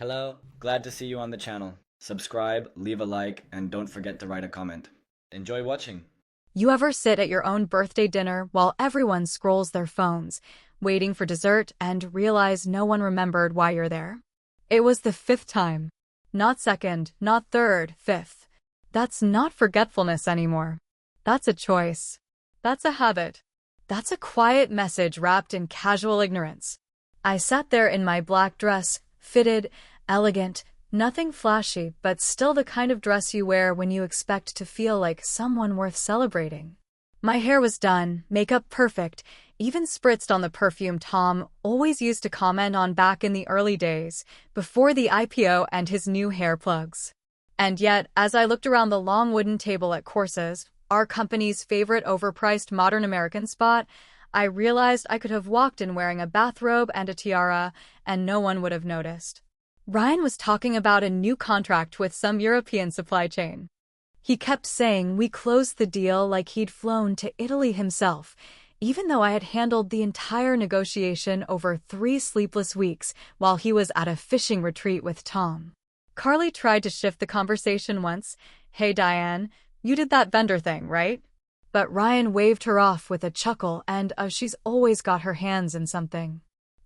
Hello, glad to see you on the channel. Subscribe, leave a like, and don't forget to write a comment. Enjoy watching. You ever sit at your own birthday dinner while everyone scrolls their phones, waiting for dessert, and realize no one remembered why you're there? It was the fifth time. Not second, not third, fifth. That's not forgetfulness anymore. That's a choice. That's a habit. That's a quiet message wrapped in casual ignorance. I sat there in my black dress, fitted, elegant, nothing flashy, but still the kind of dress you wear when you expect to feel like someone worth celebrating. My hair was done, makeup perfect, even spritzed on the perfume Tom always used to comment on back in the early days, before the IPO and his new hair plugs. And yet, as I looked around the long wooden table at Corsa's, our company's favorite overpriced modern American spot, I realized I could have walked in wearing a bathrobe and a tiara, and no one would have noticed. Ryan was talking about a new contract with some European supply chain. He kept saying we closed the deal like he'd flown to Italy himself, even though I had handled the entire negotiation over 3 sleepless weeks while he was at a fishing retreat with Tom. Carly tried to shift the conversation once. "Hey Diane, you did that vendor thing, right?" But Ryan waved her off with a chuckle and she's always got her hands in something.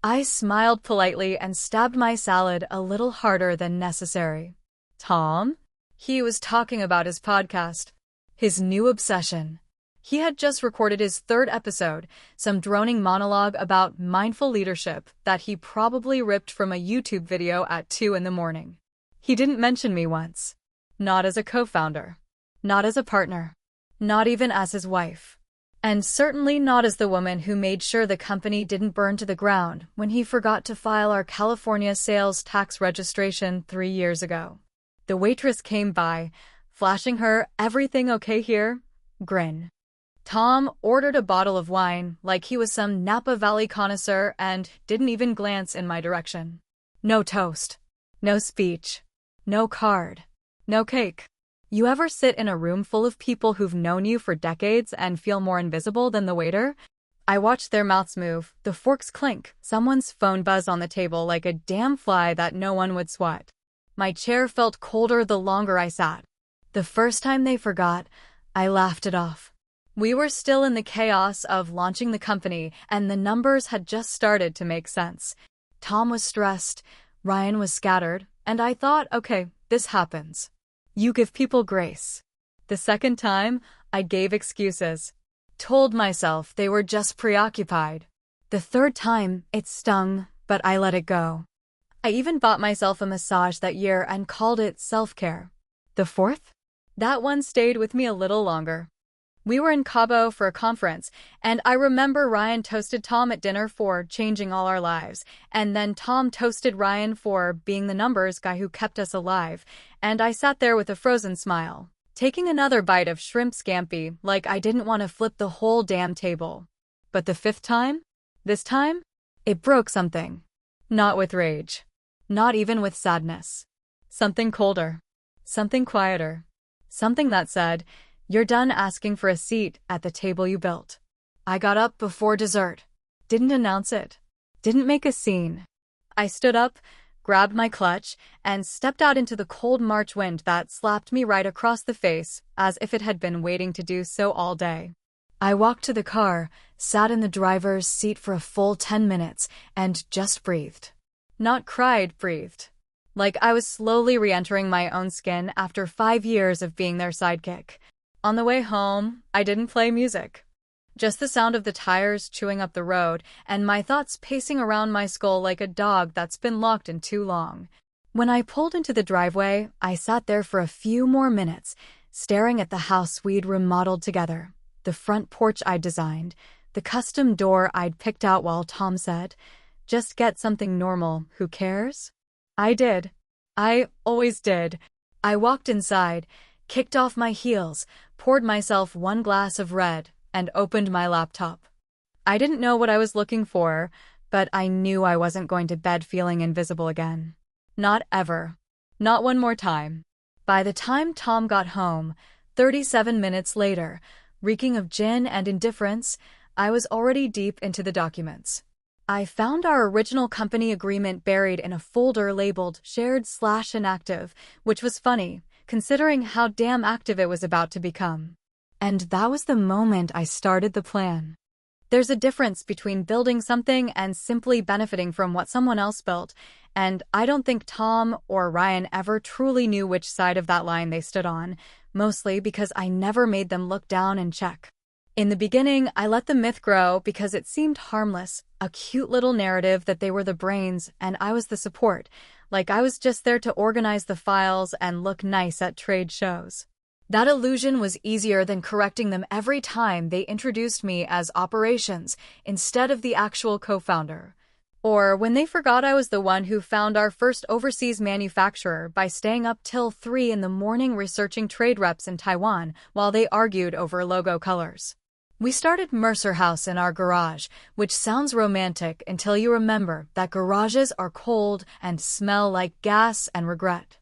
I smiled politely and stabbed my salad a little harder than necessary. Tom? He was talking about his podcast. His new obsession. He had just recorded his 3rd episode, some droning monologue about mindful leadership that he probably ripped from a YouTube video at 2 in the morning. He didn't mention me once. Not as a co-founder. Not as a partner. Not even as his wife. And certainly not as the woman who made sure the company didn't burn to the ground when he forgot to file our California sales tax registration 3 years ago. The waitress came by, flashing her "Everything okay here?" grin. Tom ordered a bottle of wine like he was some Napa Valley connoisseur and didn't even glance in my direction. No toast. No speech. No card. No cake. You ever sit in a room full of people who've known you for decades and feel more invisible than the waiter? I watched their mouths move, the forks clink, someone's phone buzz on the table like a damn fly that no one would swat. My chair felt colder the longer I sat. The first time they forgot, I laughed it off. We were still in the chaos of launching the company, and the numbers had just started to make sense. Tom was stressed, Ryan was scattered, and I thought, okay, this happens. You give people grace. The second time, I gave excuses. Told myself they were just preoccupied. The third time, it stung, but I let it go. I even bought myself a massage that year and called it self-care. The fourth? That one stayed with me a little longer. We were in Cabo for a conference, and I remember Ryan toasted Tom at dinner for changing all our lives, and then Tom toasted Ryan for being the numbers guy who kept us alive, and I sat there with a frozen smile, taking another bite of shrimp scampi like I didn't want to flip the whole damn table. But the fifth time? This time? It broke something. Not with rage. Not even with sadness. Something colder. Something quieter. Something that said, "You're done asking for a seat at the table you built." I got up before dessert. Didn't announce it. Didn't make a scene. I stood up, grabbed my clutch, and stepped out into the cold March wind that slapped me right across the face, as if it had been waiting to do so all day. I walked to the car, sat in the driver's seat for a full 10 minutes, and just breathed. Not cried, breathed. Like I was slowly re-entering my own skin after 5 years of being their sidekick. On the way home, I didn't play music. Just the sound of the tires chewing up the road and my thoughts pacing around my skull like a dog that's been locked in too long. When I pulled into the driveway, I sat there for a few more minutes, staring at the house we'd remodeled together, the front porch I'd designed, the custom door I'd picked out while Tom said, "Just get something normal, who cares?" I did. I always did. I walked inside, kicked off my heels, poured myself 1 glass of red, and opened my laptop. I didn't know what I was looking for, but I knew I wasn't going to bed feeling invisible again. Not ever. Not one more time. By the time Tom got home, 37 minutes later, reeking of gin and indifference, I was already deep into the documents. I found our original company agreement buried in a folder labeled shared/inactive, which was funny, considering how damn active it was about to become. And that was the moment I started the plan. There's a difference between building something and simply benefiting from what someone else built, and I don't think Tom or Ryan ever truly knew which side of that line they stood on, mostly because I never made them look down and check. In the beginning, I let the myth grow because it seemed harmless, a cute little narrative that they were the brains and I was the support, like I was just there to organize the files and look nice at trade shows. That illusion was easier than correcting them every time they introduced me as operations instead of the actual co-founder. Or when they forgot I was the one who found our first overseas manufacturer by staying up till 3 in the morning researching trade reps in Taiwan while they argued over logo colors. We started Mercer House in our garage, which sounds romantic until you remember that garages are cold and smell like gas and regret.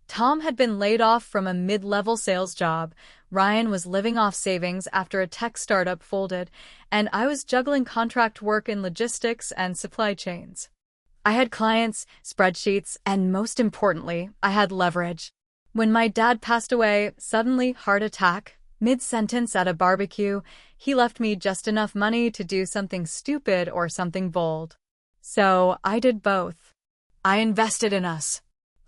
Tom had been laid off from a mid-level sales job, Ryan was living off savings after a tech startup folded, and I was juggling contract work in logistics and supply chains. I had clients, spreadsheets, and most importantly, I had leverage. When my dad passed away, suddenly heart attack, mid-sentence at a barbecue, he left me just enough money to do something stupid or something bold. So I did both. I invested in us.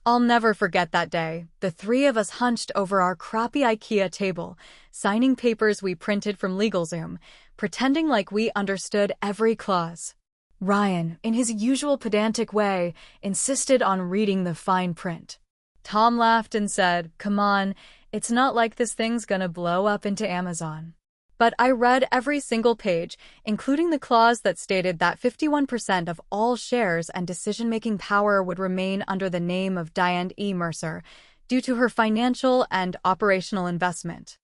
I'll never forget that day. The three of us hunched over our crappy IKEA table, signing papers we printed from LegalZoom, pretending like we understood every clause. Ryan, in his usual pedantic way, insisted on reading the fine print. Tom laughed and said, "Come on, it's not like this thing's gonna blow up into Amazon." But I read every single page, including the clause that stated that 51% of all shares and decision-making power would remain under the name of Diane E. Mercer, due to her financial and operational investment.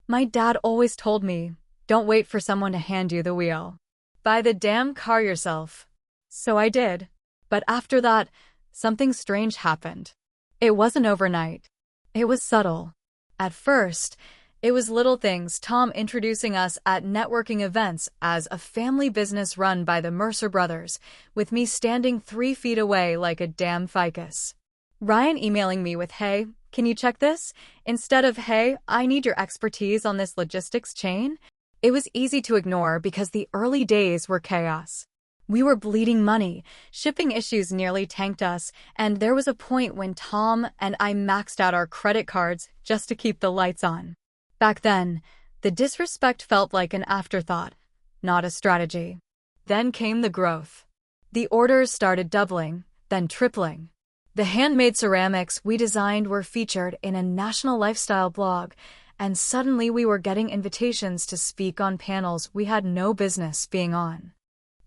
My dad always told me, don't wait for someone to hand you the wheel. Buy the damn car yourself. So I did. But after that, something strange happened. It wasn't overnight. It was subtle. At first, it was little things, Tom introducing us at networking events as a family business run by the Mercer brothers, with me standing 3 feet away like a damn ficus. Ryan emailing me with, "Hey, can you check this?" instead of, "Hey, I need your expertise on this logistics chain." It was easy to ignore because the early days were chaos. We were bleeding money, shipping issues nearly tanked us, and there was a point when Tom and I maxed out our credit cards just to keep the lights on. Back then, the disrespect felt like an afterthought, not a strategy. Then came the growth. The orders started doubling, then tripling. The handmade ceramics we designed were featured in a national lifestyle blog, and suddenly we were getting invitations to speak on panels we had no business being on.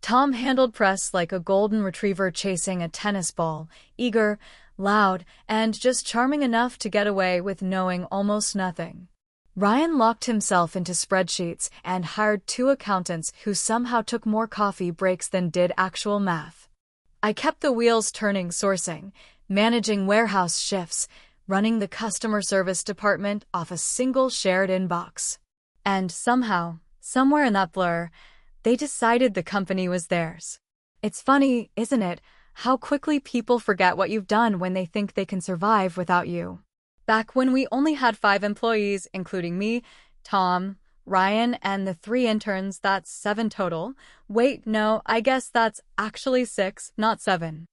Tom handled press like a golden retriever chasing a tennis ball, eager, loud, and just charming enough to get away with knowing almost nothing. Ryan locked himself into spreadsheets and hired 2 accountants who somehow took more coffee breaks than did actual math. I kept the wheels turning sourcing, managing warehouse shifts, running the customer service department off a single shared inbox. And somehow, somewhere in that blur, they decided the company was theirs. It's funny, isn't it, how quickly people forget what you've done when they think they can survive without you. Back when we only had 5 employees, including me, Tom, Ryan, and the 3 interns, that's 7 total. Wait, no, I guess that's actually 6, not 7.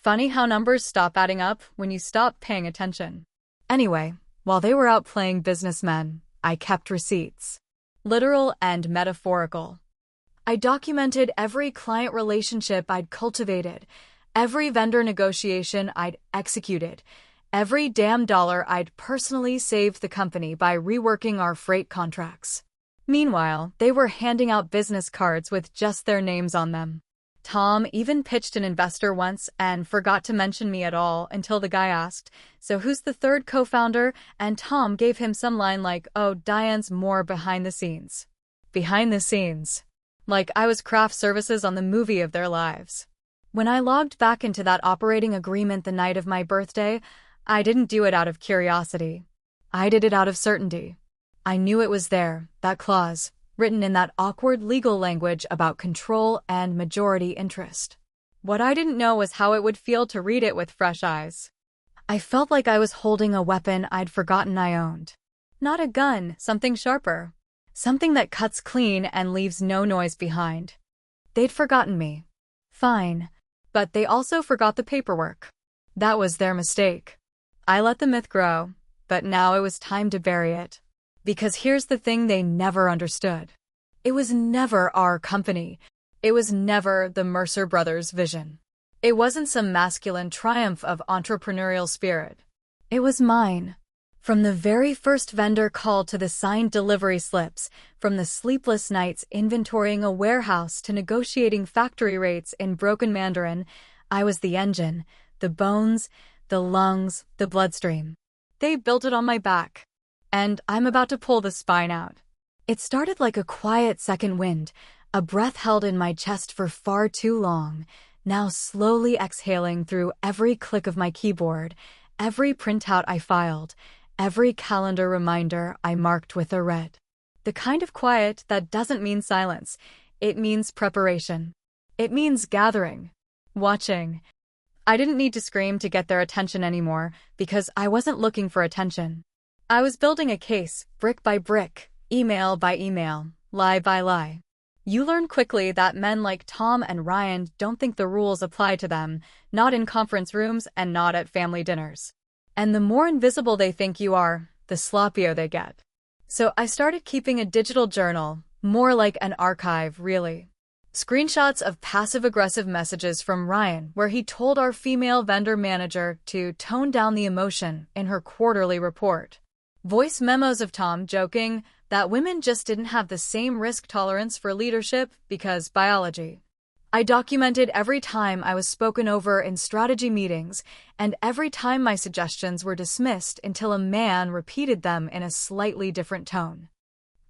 Funny how numbers stop adding up when you stop paying attention. Anyway, while they were out playing businessmen, I kept receipts. Literal and metaphorical. I documented every client relationship I'd cultivated, every vendor negotiation I'd executed, every damn dollar I'd personally saved the company by reworking our freight contracts. Meanwhile, they were handing out business cards with just their names on them. Tom even pitched an investor once and forgot to mention me at all until the guy asked, "So who's the 3rd co-founder?" And Tom gave him some line like, "Oh, Diane's more behind the scenes." Behind the scenes. Like I was craft services on the movie of their lives. When I logged back into that operating agreement the night of my birthday, I didn't do it out of curiosity. I did it out of certainty. I knew it was there, that clause, written in that awkward legal language about control and majority interest. What I didn't know was how it would feel to read it with fresh eyes. I felt like I was holding a weapon I'd forgotten I owned. Not a gun, something sharper. Something that cuts clean and leaves no noise behind. They'd forgotten me. Fine. But they also forgot the paperwork. That was their mistake. I let the myth grow, but now it was time to bury it. Because here's the thing they never understood. It was never our company. It was never the Mercer brothers' vision. It wasn't some masculine triumph of entrepreneurial spirit. It was mine. From the very first vendor call to the signed delivery slips, from the sleepless nights inventorying a warehouse to negotiating factory rates in broken Mandarin, I was the engine, the bones, the lungs, the bloodstream. They built it on my back. And I'm about to pull the spine out. It started like a quiet second wind, a breath held in my chest for far too long, now slowly exhaling through every click of my keyboard, every printout I filed, every calendar reminder I marked with a red. The kind of quiet that doesn't mean silence. It means preparation. It means gathering. Watching. I didn't need to scream to get their attention anymore, because I wasn't looking for attention. I was building a case, brick by brick, email by email, lie by lie. You learn quickly that men like Tom and Ryan don't think the rules apply to them, not in conference rooms and not at family dinners. And the more invisible they think you are, the sloppier they get. So I started keeping a digital journal, more like an archive, really. Screenshots of passive-aggressive messages from Ryan where he told our female vendor manager to tone down the emotion in her quarterly report. Voice memos of Tom joking that women just didn't have the same risk tolerance for leadership because biology. I documented every time I was spoken over in strategy meetings and every time my suggestions were dismissed until a man repeated them in a slightly different tone.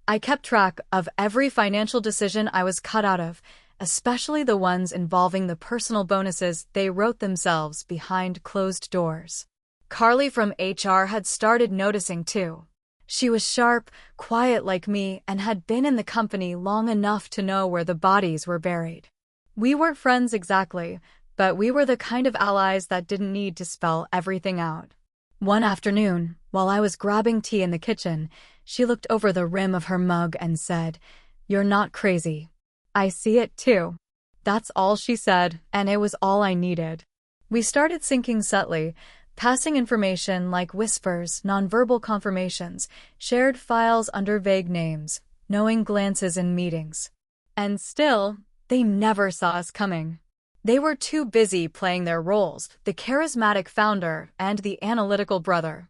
I kept track of every financial decision I was cut out of, especially the ones involving the personal bonuses they wrote themselves behind closed doors. Carly from HR had started noticing too. She was sharp, quiet like me, and had been in the company long enough to know where the bodies were buried. We weren't friends exactly, but we were the kind of allies that didn't need to spell everything out. One afternoon, while I was grabbing tea in the kitchen, she looked over the rim of her mug and said, "You're not crazy. I see it too." That's all she said, and it was all I needed. We started syncing subtly, passing information like whispers, nonverbal confirmations, shared files under vague names, knowing glances in meetings. And still, they never saw us coming. They were too busy playing their roles, the charismatic founder and the analytical brother.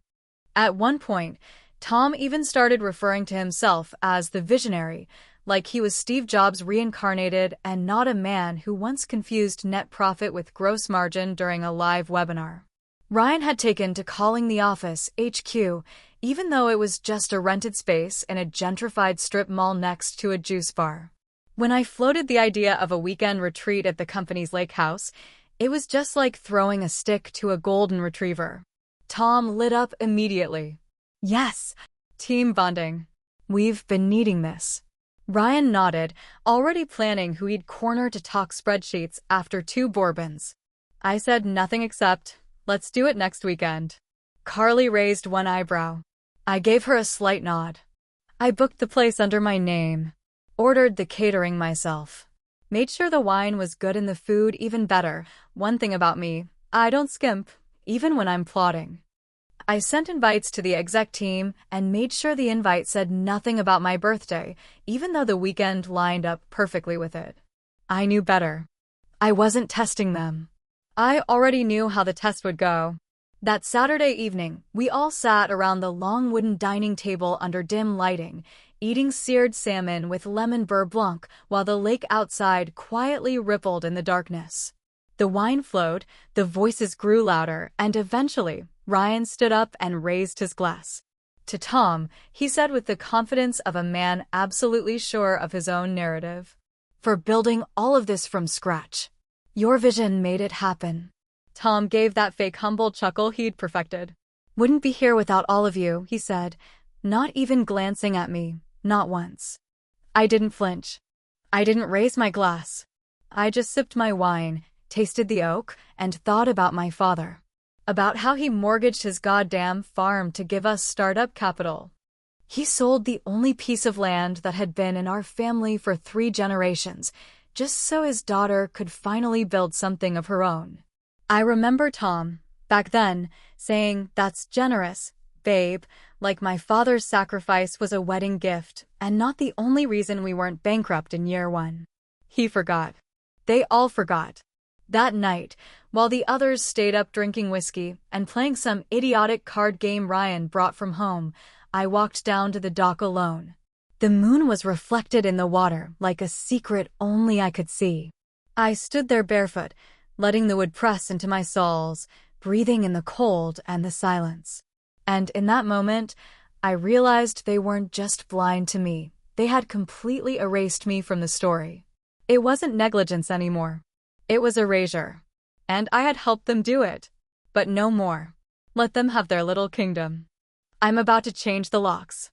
At one point, Tom even started referring to himself as the visionary, like he was Steve Jobs reincarnated and not a man who once confused net profit with gross margin during a live webinar. Ryan had taken to calling the office HQ, even though it was just a rented space in a gentrified strip mall next to a juice bar. When I floated the idea of a weekend retreat at the company's lake house, it was just like throwing a stick to a golden retriever. Tom lit up immediately. Yes, team bonding. We've been needing this. Ryan nodded, already planning who he'd corner to talk spreadsheets after 2 bourbons. I said nothing except, "Let's do it next weekend." Carly raised one eyebrow. I gave her a slight nod. I booked the place under my name, ordered the catering myself, made sure the wine was good and the food even better. One thing about me, I don't skimp, even when I'm plotting. I sent invites to the exec team and made sure the invite said nothing about my birthday, even though the weekend lined up perfectly with it. I knew better. I wasn't testing them. I already knew how the test would go. That Saturday evening, we all sat around the long wooden dining table under dim lighting, eating seared salmon with lemon beurre blanc while the lake outside quietly rippled in the darkness. The wine flowed, the voices grew louder, and eventually, Ryan stood up and raised his glass. To Tom, he said with the confidence of a man absolutely sure of his own narrative, "For building all of this from scratch. Your vision made it happen." Tom gave that fake humble chuckle he'd perfected. "Wouldn't be here without all of you," he said, not even glancing at me, not once. I didn't flinch. I didn't raise my glass. I just sipped my wine, tasted the oak, and thought about my father. About how he mortgaged his goddamn farm to give us startup capital. He sold the only piece of land that had been in our family for 3 generations, just so his daughter could finally build something of her own. I remember Tom, back then, saying, "That's generous, babe," like my father's sacrifice was a wedding gift and not the only reason we weren't bankrupt in year 1. He forgot. They all forgot. That night, while the others stayed up drinking whiskey and playing some idiotic card game Ryan brought from home, I walked down to the dock alone. The moon was reflected in the water like a secret only I could see. I stood there barefoot, letting the wood press into my soles, breathing in the cold and the silence. And in that moment, I realized they weren't just blind to me. They had completely erased me from the story. It wasn't negligence anymore. It was erasure. And I had helped them do it. But no more. Let them have their little kingdom. I'm about to change the locks.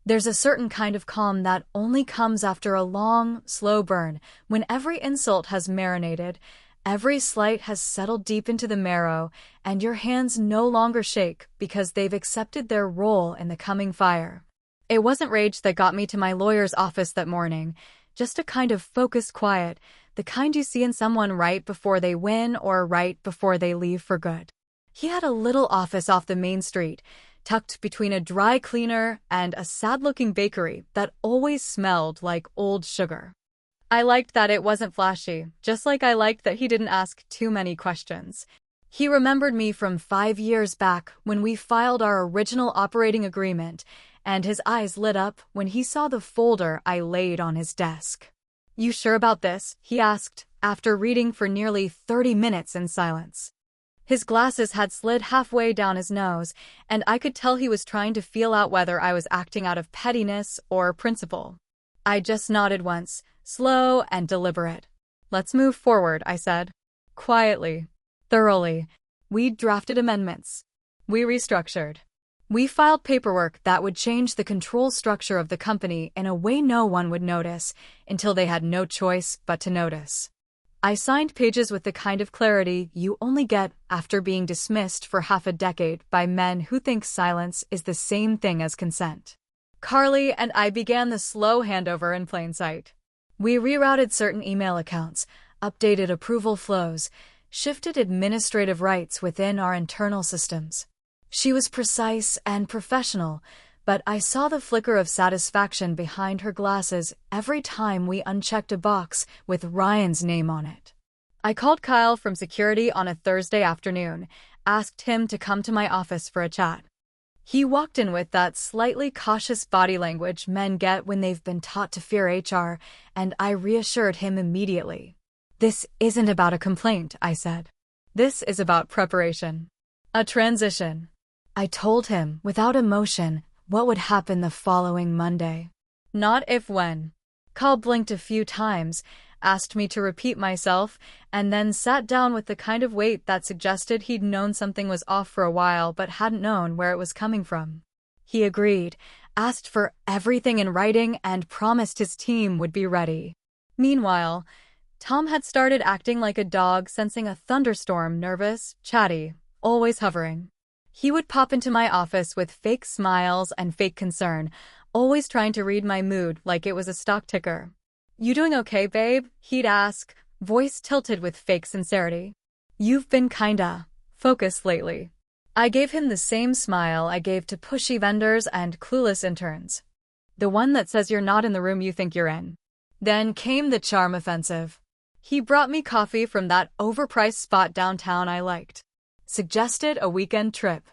There's a certain kind of calm that only comes after a long, slow burn, when every insult has marinated, every slight has settled deep into the marrow, and your hands no longer shake because they've accepted their role in the coming fire. It wasn't rage that got me to my lawyer's office that morning, just a kind of focused quiet, the kind you see in someone right before they win or right before they leave for good. He had a little office off the main street, tucked between a dry cleaner and a sad-looking bakery that always smelled like old sugar. I liked that it wasn't flashy, just like I liked that he didn't ask too many questions. He remembered me from 5 years back when we filed our original operating agreement, and his eyes lit up when he saw the folder I laid on his desk. "You sure about this?" he asked, after reading for nearly 30 minutes in silence. His glasses had slid halfway down his nose, and I could tell he was trying to feel out whether I was acting out of pettiness or principle. I just nodded once, slow and deliberate. "Let's move forward," I said. Quietly. Thoroughly. We drafted amendments. We restructured. We filed paperwork that would change the control structure of the company in a way no one would notice, until they had no choice but to notice. I signed pages with the kind of clarity you only get after being dismissed for half a decade by men who think silence is the same thing as consent. Carly and I began the slow handover in plain sight. We rerouted certain email accounts, updated approval flows, shifted administrative rights within our internal systems. She was precise and professional, but I saw the flicker of satisfaction behind her glasses every time we unchecked a box with Ryan's name on it. I called Kyle from security on a Thursday afternoon, asked him to come to my office for a chat. He walked in with that slightly cautious body language men get when they've been taught to fear HR, and I reassured him immediately. "This isn't about a complaint," I said. "This is about preparation. A transition." I told him, without emotion, what would happen the following Monday. Not if when. Kyle blinked a few times, asked me to repeat myself, and then sat down with the kind of weight that suggested he'd known something was off for a while but hadn't known where it was coming from. He agreed, asked for everything in writing, and promised his team would be ready. Meanwhile, Tom had started acting like a dog sensing a thunderstorm, nervous, chatty, always hovering. He would pop into my office with fake smiles and fake concern, always trying to read my mood like it was a stock ticker. "You doing okay, babe?" he'd ask, voice tilted with fake sincerity. "You've been kinda focused lately." I gave him the same smile I gave to pushy vendors and clueless interns. The one that says you're not in the room you think you're in. Then came the charm offensive. He brought me coffee from that overpriced spot downtown I liked. Suggested a weekend trip.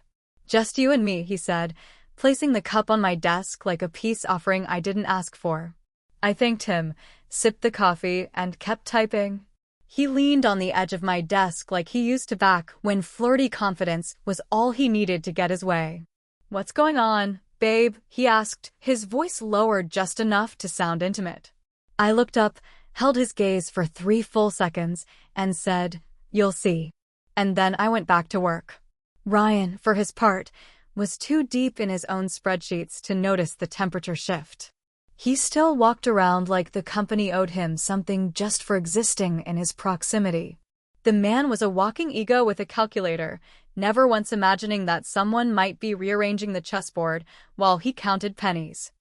"Just you and me," he said, placing the cup on my desk like a peace offering I didn't ask for. I thanked him, sipped the coffee, and kept typing. He leaned on the edge of my desk like he used to back when flirty confidence was all he needed to get his way. "What's going on, babe?" he asked, his voice lowered just enough to sound intimate. I looked up, held his gaze for 3 full seconds, and said, "You'll see." And then I went back to work. Ryan, for his part, was too deep in his own spreadsheets to notice the temperature shift. He still walked around like the company owed him something just for existing in his proximity. The man was a walking ego with a calculator, never once imagining that someone might be rearranging the chessboard while he counted pennies.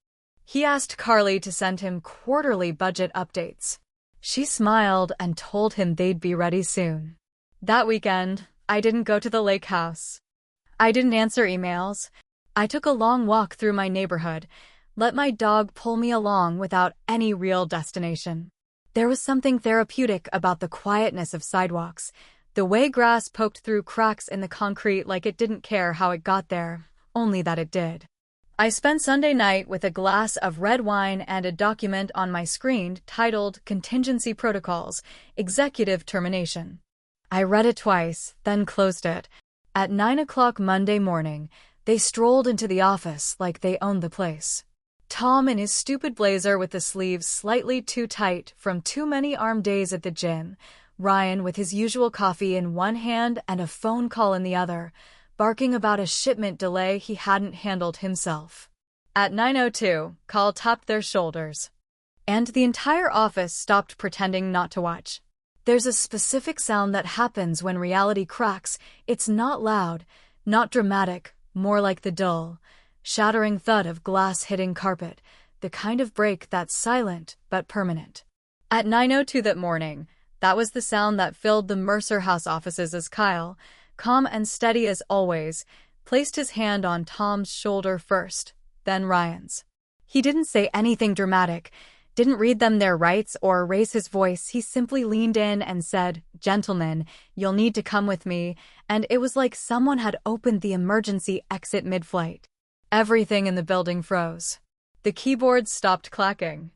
He asked Carly to send him quarterly budget updates. She smiled and told him they'd be ready soon. That weekend, I didn't go to the lake house. I didn't answer emails. I took a long walk through my neighborhood, let my dog pull me along without any real destination. There was something therapeutic about the quietness of sidewalks, the way grass poked through cracks in the concrete like it didn't care how it got there, only that it did. I spent Sunday night with a glass of red wine and a document on my screen titled Contingency Protocols, Executive Termination. I read it twice, then closed it. At 9 o'clock Monday morning, they strolled into the office like they owned the place. Tom in his stupid blazer with the sleeves slightly too tight from too many arm days at the gym, Ryan with his usual coffee in one hand and a phone call in the other, barking about a shipment delay he hadn't handled himself. At 9:02, Call tapped their shoulders. And the entire office stopped pretending not to watch. There's a specific sound that happens when reality cracks. It's not loud, not dramatic, more like the dull, shattering thud of glass hitting carpet, the kind of break that's silent but permanent. At 9:02 that morning, that was the sound that filled the Mercer House offices as Kyle, calm and steady as always, placed his hand on Tom's shoulder first, then Ryan's. He didn't say anything dramatic, didn't read them their rights or raise his voice. He simply leaned in and said, "Gentlemen, you'll need to come with me," and it was like someone had opened the emergency exit mid-flight. Everything in the building froze. The keyboards stopped clacking.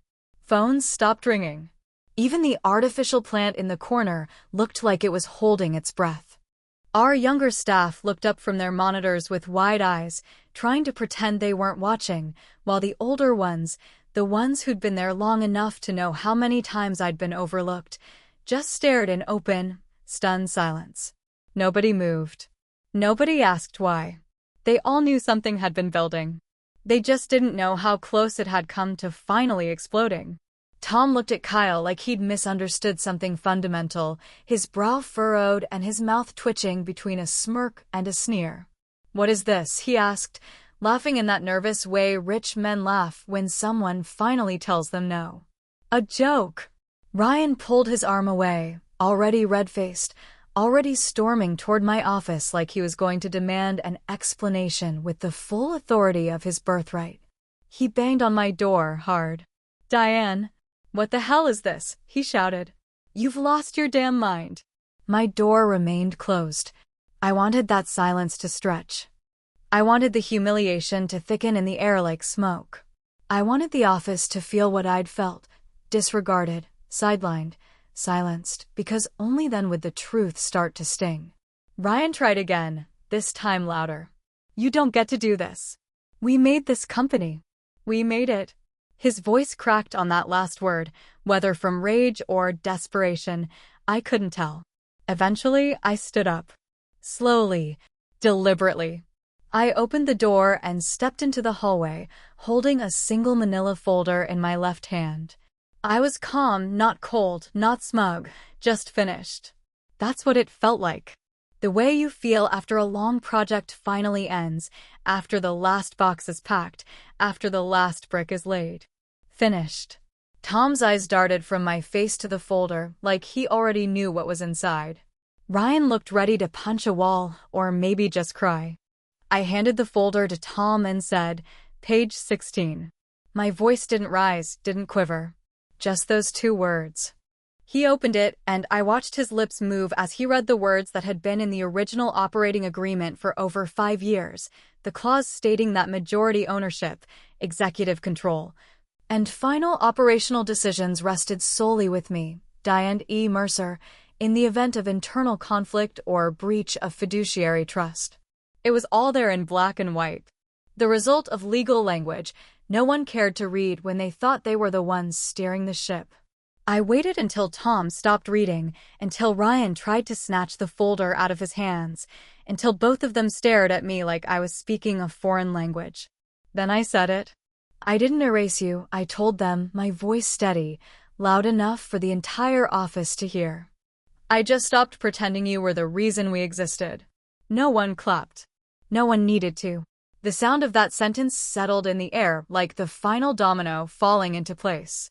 Phones stopped ringing. Even the artificial plant in the corner looked like it was holding its breath. Our younger staff looked up from their monitors with wide eyes, trying to pretend they weren't watching, while the older ones, the ones who'd been there long enough to know how many times I'd been overlooked, just stared in open, stunned silence. Nobody moved. Nobody asked why. They all knew something had been building. They just didn't know how close it had come to finally exploding. Tom looked at Kyle like he'd misunderstood something fundamental, his brow furrowed and his mouth twitching between a smirk and a sneer. "What is this?" he asked, laughing in that nervous way rich men laugh when someone finally tells them no. "A joke." Ryan pulled his arm away, already red-faced, already storming toward my office like he was going to demand an explanation with the full authority of his birthright. He banged on my door hard. "Diane, what the hell is this?" he shouted. "You've lost your damn mind." My door remained closed. I wanted that silence to stretch. I wanted the humiliation to thicken in the air like smoke. I wanted the office to feel what I'd felt, disregarded, sidelined, silenced, because only then would the truth start to sting. Ryan tried again, this time louder. "You don't get to do this. We made this company. We made it." His voice cracked on that last word, whether from rage or desperation, I couldn't tell. Eventually, I stood up. Slowly, deliberately. I opened the door and stepped into the hallway, holding a single manila folder in my left hand. I was calm, not cold, not smug, just finished. That's what it felt like. The way you feel after a long project finally ends, after the last box is packed, after the last brick is laid. Finished. Tom's eyes darted from my face to the folder, like he already knew what was inside. Ryan looked ready to punch a wall, or maybe just cry. I handed the folder to Tom and said, "Page 16. My voice didn't rise, didn't quiver. Just those 2 words. He opened it, and I watched his lips move as he read the words that had been in the original operating agreement for over 5 years, the clause stating that majority ownership, executive control, and final operational decisions rested solely with me, Diane E. Mercer, in the event of internal conflict or breach of fiduciary trust. It was all there in black and white. The result of legal language no one cared to read when they thought they were the ones steering the ship. I waited until Tom stopped reading, until Ryan tried to snatch the folder out of his hands, until both of them stared at me like I was speaking a foreign language. Then I said it. I didn't erase you, I told them, my voice steady, loud enough for the entire office to hear. I just stopped pretending you were the reason we existed. No one clapped. No one needed to. The sound of that sentence settled in the air like the final domino falling into place.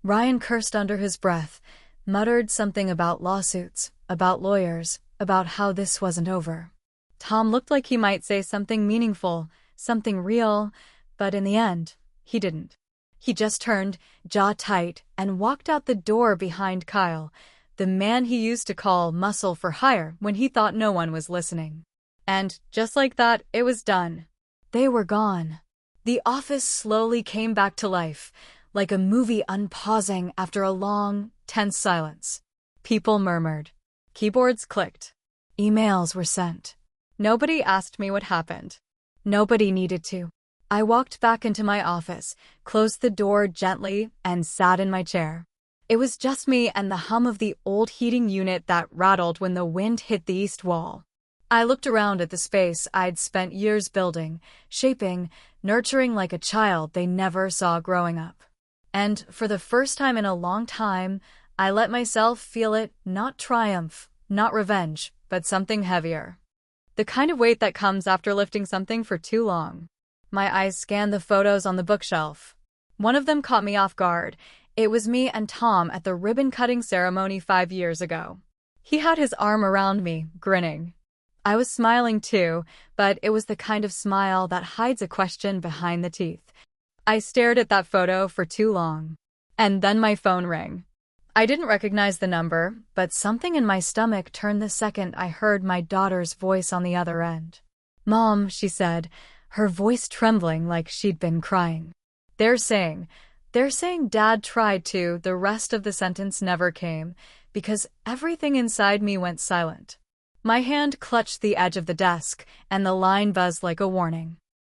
Ryan cursed under his breath, muttered something about lawsuits, about lawyers, about how this wasn't over. Tom looked like he might say something meaningful, something real, but in the end, he didn't. He just turned, jaw tight, and walked out the door behind Kyle, the man he used to call muscle for hire when he thought no one was listening. And, just like that, it was done. They were gone. The office slowly came back to life, like a movie unpausing after a long, tense silence. People murmured. Keyboards clicked. Emails were sent. Nobody asked me what happened. Nobody needed to. I walked back into my office, closed the door gently, and sat in my chair. It was just me and the hum of the old heating unit that rattled when the wind hit the east wall. I looked around at the space I'd spent years building, shaping, nurturing like a child they never saw growing up. And for the first time in a long time, I let myself feel it, not triumph, not revenge, but something heavier. The kind of weight that comes after lifting something for too long. My eyes scanned the photos on the bookshelf. One of them caught me off guard. It was me and Tom at the ribbon-cutting ceremony 5 years ago. He had his arm around me, grinning. I was smiling too, but it was the kind of smile that hides a question behind the teeth. I stared at that photo for too long. And then my phone rang. I didn't recognize the number, but something in my stomach turned the second I heard my daughter's voice on the other end. "Mom," she said, her voice trembling like she'd been crying. They're saying Dad tried to," the rest of the sentence never came, because everything inside me went silent. My hand clutched the edge of the desk, and the line buzzed like a warning.